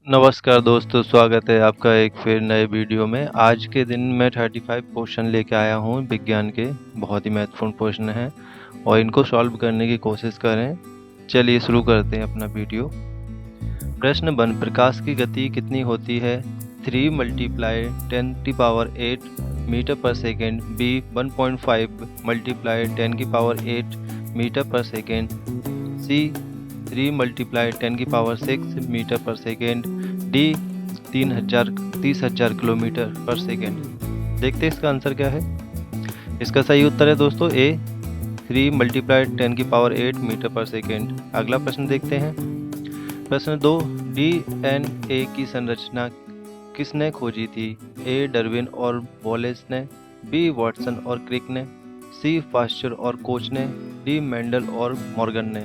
नमस्कार दोस्तों, स्वागत है आपका एक फिर नए वीडियो में। आज के दिन मैं 35 क्वेश्चन लेके आया हूँ विज्ञान के। बहुत ही महत्वपूर्ण प्रश्न हैं और इनको सॉल्व करने की कोशिश करें। चलिए शुरू करते हैं अपना वीडियो। प्रश्न 1, प्रकाश की गति कितनी होती है? 3 × 10⁸ मीटर पर सेकेंड। बी 1.5 × 10⁸ मीटर पर सेकेंड। सी 3 × 10⁶ मीटर पर सेकेंड। डी 30,000 किलोमीटर पर सेकेंड। देखते हैं इसका आंसर क्या है। इसका सही उत्तर है दोस्तों ए 3 × 10⁸ मीटर पर सेकेंड। अगला प्रश्न देखते हैं। प्रश्न 2, DNA की संरचना किसने खोजी थी? ए डार्विन और वॉलेस ने, बी वाटसन और क्रिक ने, सी पास्चर और कोच ने, डी मेंडल और मॉर्गन ने।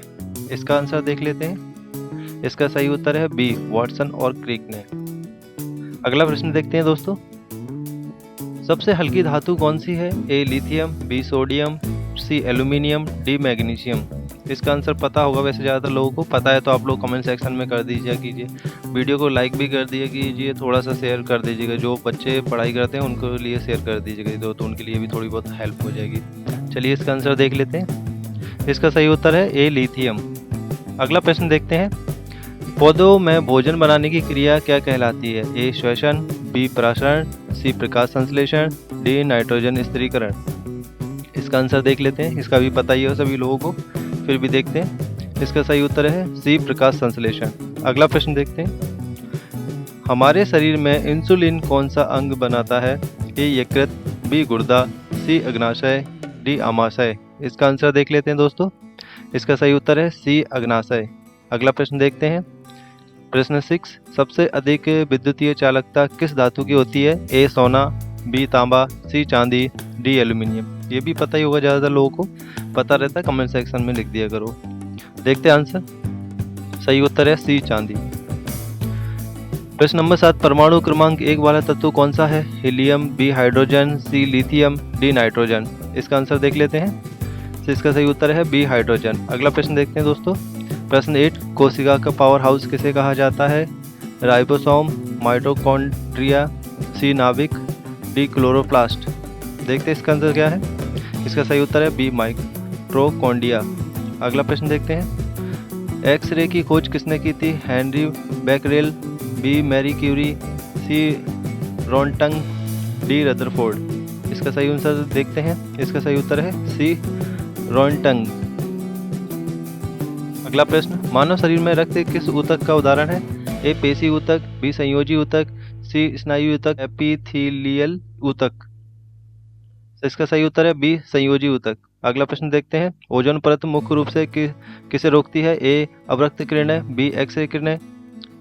इसका आंसर देख लेते हैं। इसका सही उत्तर है बी वाटसन और क्रिक ने। अगला प्रश्न देखते हैं दोस्तों। सबसे हल्की धातु कौन सी है? A lithium, B sodium, C aluminium, D magnesium. इसका आंसर पता होगा, वैसे ज़्यादातर लोगों को पता है, तो आप लोग कमेंट सेक्शन में कर दीजिए कीजिए। वीडियो को लाइक भी कर दिया कीजिए, थोड़ा सा शेयर कर दीजिएगा। जो बच्चे पढ़ाई करते हैं उनके लिए शेयर कर दीजिएगा, तो उनके लिए भी थोड़ी बहुत हेल्प हो जाएगी। चलिए इसका आंसर देख लेते हैं। इसका सही उत्तर है ए लिथियम। अगला प्रश्न देखते हैं। पौधों में भोजन बनाने की क्रिया क्या कहलाती है? ए श्वसन, बी परागण, सी प्रकाश संश्लेषण, डी नाइट्रोजन स्थिरीकरण। इसका आंसर देख लेते हैं। इसका भी पता ही है सभी लोगों को, फिर भी देखते हैं। इसका सही उत्तर है सी प्रकाश संश्लेषण। अगला प्रश्न देखते हैं। हमारे शरीर में इंसुलिन कौन सा अंग बनाता है? ए यकृत, बी गुर्दा, सी अग्नाशय, डी आमाशय। इसका आंसर देख लेते हैं दोस्तों। इसका सही उत्तर है सी अग्नाशय। अगला प्रश्न देखते हैं। प्रश्न 6, सबसे अधिक विद्युतीय चालकता किस धातु की होती है? ए सोना, बी तांबा, सी चांदी, डी एल्यूमिनियम। ये भी पता ही होगा, ज़्यादातर लोगों को पता रहता है, कमेंट सेक्शन में लिख दिया करो। देखते हैं आंसर। सही उत्तर है सी चांदी। प्रश्न नंबर 7, परमाणु क्रमांक 1 वाला तत्व कौन सा है? हीलियम, बी हाइड्रोजन, सी लिथियम, डी नाइट्रोजन। इसका आंसर देख लेते हैं। तो इसका सही उत्तर है बी हाइड्रोजन। अगला प्रश्न देखते हैं दोस्तों। प्रश्न 8, कोशिका का पावर हाउस किसे कहा जाता है? राइबोसोम, माइटोकॉन्ड्रिया, सी नाभिक, डी क्लोरोप्लास्ट। देखते हैं इसका आंसर क्या है। इसका सही उत्तर है बी माइटोकॉन्ड्रिया। अगला प्रश्न देखते हैं। एक्सरे की खोज किसने की थी? Henry Becquerel, B Marie Curie, C Rontgen, D Rutherford. इसका सही आंसर देखते हैं। इसका सही उत्तर है सी रॉन्टंग। अगला प्रश्न, मानव शरीर में रक्त किस ऊतक का उदाहरण है? ए पेशी ऊतक, बी संयोजी ऊतक, सी स्नायु ऊतक, एपिथेलियल ऊतक। इसका सही उत्तर है बी संयोजी ऊतक। अगला प्रश्न देखते हैं। ओजोन परत मुख्य रूप से किसे रोकती है? ए अवरक्त किरणें, बी एक्स-रे किरणें,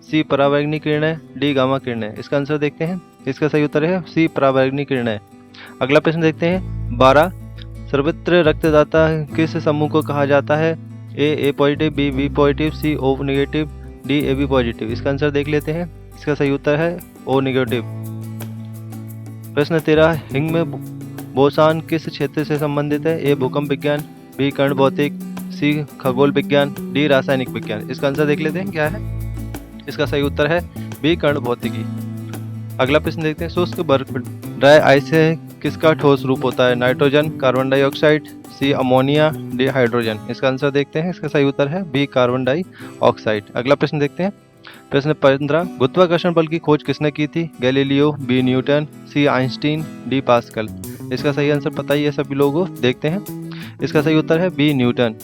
सी पराबैंगनी किरणें, डी गामा किरणें। इसका आंसर देखते हैं। इसका सही उत्तर है सी पराबैंगनी किरणें। अगला प्रश्न देखते हैं। 12, सर्वत्र रक्तदाता किस समूह को कहा जाता है? A positive, B B positive, C O negative, D A B positive. इसका आंसर देख लेते हैं। इसका सही उत्तर है ओ नेगेटिव। प्रश्न 13, हिंग में बोसान किस क्षेत्र से संबंधित है? ए भूकंप विज्ञान, बी कण भौतिक, सी खगोल विज्ञान, डी रासायनिक विज्ञान। इसका आंसर देख लेते हैं क्या है। इसका सही उत्तर है बी कण भौतिकी। अगला प्रश्न देखते हैं। शुष्क बर्फ ड्राई आइस किसका ठोस रूप होता है? नाइट्रोजन, कार्बन डाइऑक्साइड, सी अमोनिया, डी हाइड्रोजन। इसका आंसर देखते हैं। इसका सही उत्तर है बी कार्बन डाइऑक्साइड। अगला प्रश्न देखते हैं। प्रश्न 15, गुरुत्वाकर्षण बल की खोज किसने की थी? गैलीलियो, बी न्यूटन, सी आइंस्टीन, डी पास्कल। इसका सही आंसर पता ही है सभी लोगों को। देखते हैं। इसका सही उत्तर है बी न्यूटन।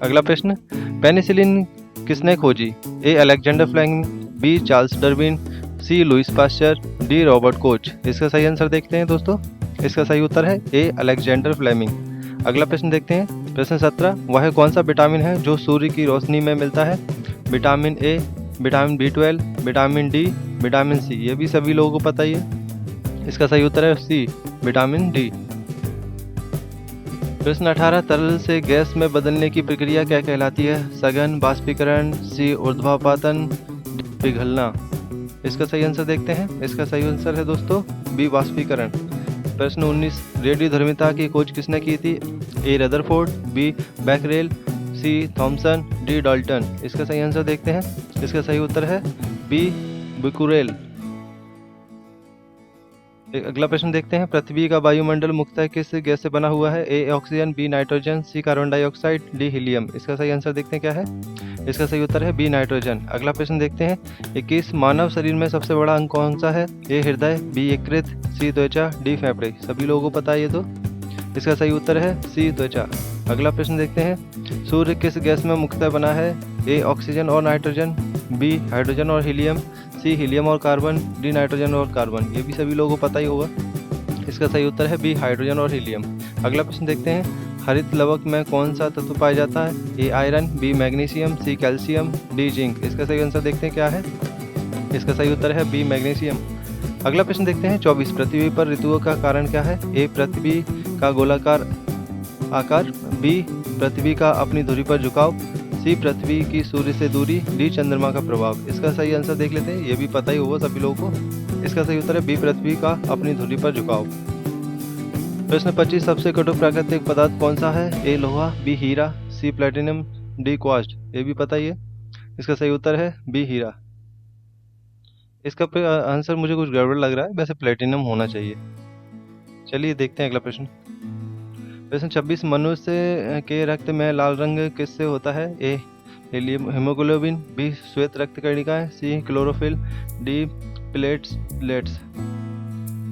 अगला प्रश्न, पेनिसिलिन किसने खोजी? A Alexander Fleming, B Charles Darwin, C Louis Pasteur, D Robert Koch. इसका सही आंसर देखते हैं दोस्तों। इसका सही उत्तर है ए अलेक्जेंडर फ्लेमिंग। अगला प्रश्न देखते हैं। प्रश्न 17, वह कौन सा विटामिन है जो सूर्य की रोशनी में मिलता है? Vitamin A, vitamin B12, vitamin D, vitamin C. ये भी सभी लोगों को पता ही है। इसका सही उत्तर है सी विटामिन डी। प्रश्न 18, तरल से गैस में बदलने की प्रक्रिया क्या कहलाती है? सघन, बाष्पीकरण, सी ऊर्ध्वापातन, पिघलना। इसका सही आंसर देखते हैं। इसका सही आंसर है दोस्तों बी बाष्पीकरण। प्रश्न 19, रेडियोधर्मिता की खोज किसने की थी? ए रदरफोर्ड, बी बैकरेल, सी थॉमसन, डी डाल्टन। इसका सही आंसर देखते हैं। इसका सही उत्तर है बी बिकुरेल। अगला प्रश्न देखते हैं, पृथ्वी का वायुमंडल मुख्यतः किस गैस से बना हुआ है? A oxygen, B nitrogen, C carbon dioxide, D helium. इसका सही आंसर देखते हैं क्या है? इसका सही उत्तर है बी नाइट्रोजन। अगला प्रश्न देखते हैं, 21 मानव शरीर में सबसे बड़ा अंग कौन सा है? ए हृदय, बी यकृत, सी त्वचा, डी फेफड़े। सभी लोगों को पता है ये तो। इसका सही उत्तर है सी त्वचा। अगला प्रश्न देखते हैं, सूर्य किस गैस में मुख्यतः बना है? ए ऑक्सीजन और नाइट्रोजन, बी हाइड्रोजन और हीलियम, सी हीलियम और कार्बन, डी नाइट्रोजन और कार्बन। ये भी सभी लोगों को पता ही होगा। इसका सही उत्तर है बी हाइड्रोजन और हीलियम। अगला प्रश्न देखते हैं, हरित लवक में कौन सा तत्व पाया जाता है? A iron, B magnesium, C calcium, D zinc. इसका सही आंसर देखते हैं क्या है? इसका सही उत्तर है बी मैग्नीशियम। अगला प्रश्न देखते हैं, 24 पृथ्वी पर ऋतुओं का कारण क्या है? ए पृथ्वी का गोलाकार आकार, बी पृथ्वी का अपनी धुरी पर झुकाव, सी पृथ्वी की सूर्य से दूरी, डी चंद्रमा का प्रभाव। इसका सही आंसर देख लेते हैं, ये भी पता ही होगा सभी लोगों को। इसका सही उत्तर है बी पृथ्वी का अपनी धुरी पर झुकाव। प्रश्न 25, सबसे कठोर प्राकृतिक पदार्थ कौन सा है? ए लोहा, बी हीरा, सी प्लेटिनम, डी क्वार्ट्ज। ये भी पता ही है। इसका सही उत्तर है बी हीरा। इसका आंसर मुझे कुछ गड़बड़ लग रहा है, वैसे प्लेटिनम होना चाहिए। चलिए देखते हैं अगला प्रश्न। प्रश्न 26, मनुष्य के रक्त में लाल रंग किससे होता है? ए हीमोग्लोबिन, बी श्वेत रक्त कणिकाएं, सी क्लोरोफिल, डी प्लेटलेट्स।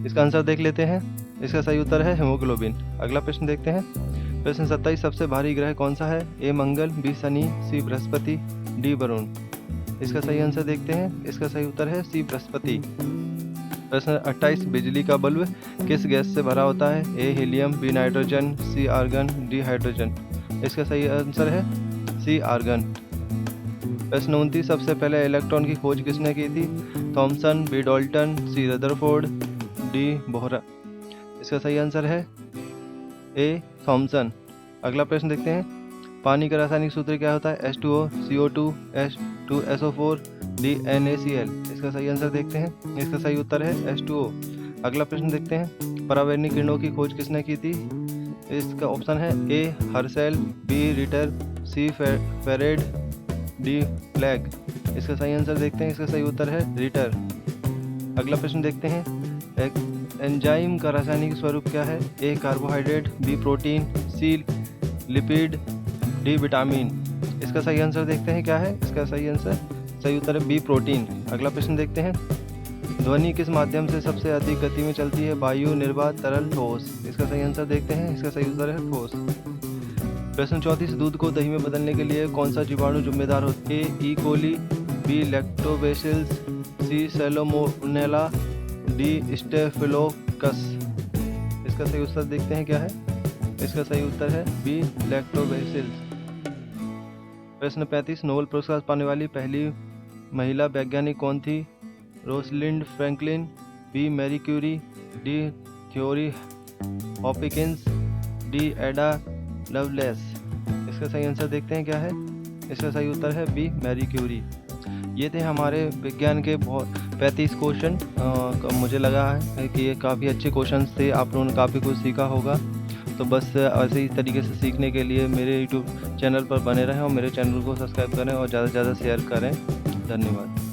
इसका आंसर देख लेते हैं। इसका सही उत्तर है हीमोग्लोबिन। अगला प्रश्न देखते हैं। प्रश्न 27, सबसे भारी ग्रह कौन सा है? ए मंगल, बी शनि, सी बृहस्पति, डी वरुण। इसका सही आंसर देखते हैं। इसका सही उत्तर है सी बृहस्पति। प्रश्न 28, बिजली का बल्ब किस गैस से भरा होता है? ए हीलियम, बी नाइट्रोजन, सी आर्गन, डी हाइड्रोजन। इसका सही आंसर है सी आर्गन। प्रश्न 29, सबसे पहले इलेक्ट्रॉन की खोज किसने की थी? थॉमसन, बी डाल्टन, सी रदरफोर्ड, डी बोहरा। इसका सही आंसर है ए थॉमसन। अगला प्रश्न देखते हैं, पानी का रासायनिक सूत्र क्या होता है? H2O, CO2, H2SO4, D NaCl। इसका सही आंसर देखते हैं। इसका सही उत्तर है H2O। अगला प्रश्न देखते हैं, परावैंगिक किरणों की खोज किसने की थी? इसका ऑप्शन है ए हर्शेल, बी रिटर, सी फेरेड, डी प्लैग। इसका सही आंसर देखते हैं। इसका सही उत्तर है रिटर। अगला प्रश्न देखते हैं, एंजाइम का रासायनिक स्वरूप क्या है? ए कार्बोहाइड्रेट, बी प्रोटीन, सी लिपिड, डी विटामिन। इसका सही आंसर देखते हैं क्या है? इसका सही आंसर सही उत्तर है बी प्रोटीन। अगला प्रश्न देखते हैं, ध्वनि किस माध्यम से सबसे अधिक गति में चलती है? वायु, निर्वात, तरल, ठोस। इसका सही आंसर देखते हैं। इसका सही उत्तर है ठोस। प्रश्न 34, दूध को दही में बदलने के लिए कौन सा जीवाणु जिम्मेदार होता है? ए ई कोली, बी लैक्टोबैसिलस, सी सैल्मोनेला, डी स्टेफिलोकस। इसका सही उत्तर देखते हैं क्या है? इसका सही उत्तर है बी लैक्टोबैसिलस। प्रश्न 35, नोबेल पुरस्कार पाने वाली पहली महिला वैज्ञानिक कौन थी? Rosalind Franklin, B Marie Curie, D Dorothy Hopkins, D Ada Lovelace. इसका सही आंसर देखते हैं क्या है? इसका सही उत्तर है बी मैरी क्यूरी। ये थे हमारे विज्ञान के 35 क्वेश्चन। मुझे लगा है कि ये काफ़ी अच्छे क्वेश्चन थे, आप लोगों ने काफ़ी कुछ सीखा होगा। तो बस ऐसे ही तरीके से सीखने के लिए मेरे YouTube चैनल पर बने रहें और मेरे चैनल को सब्सक्राइब करें और ज़्यादा से ज़्यादा शेयर करें। धन्यवाद।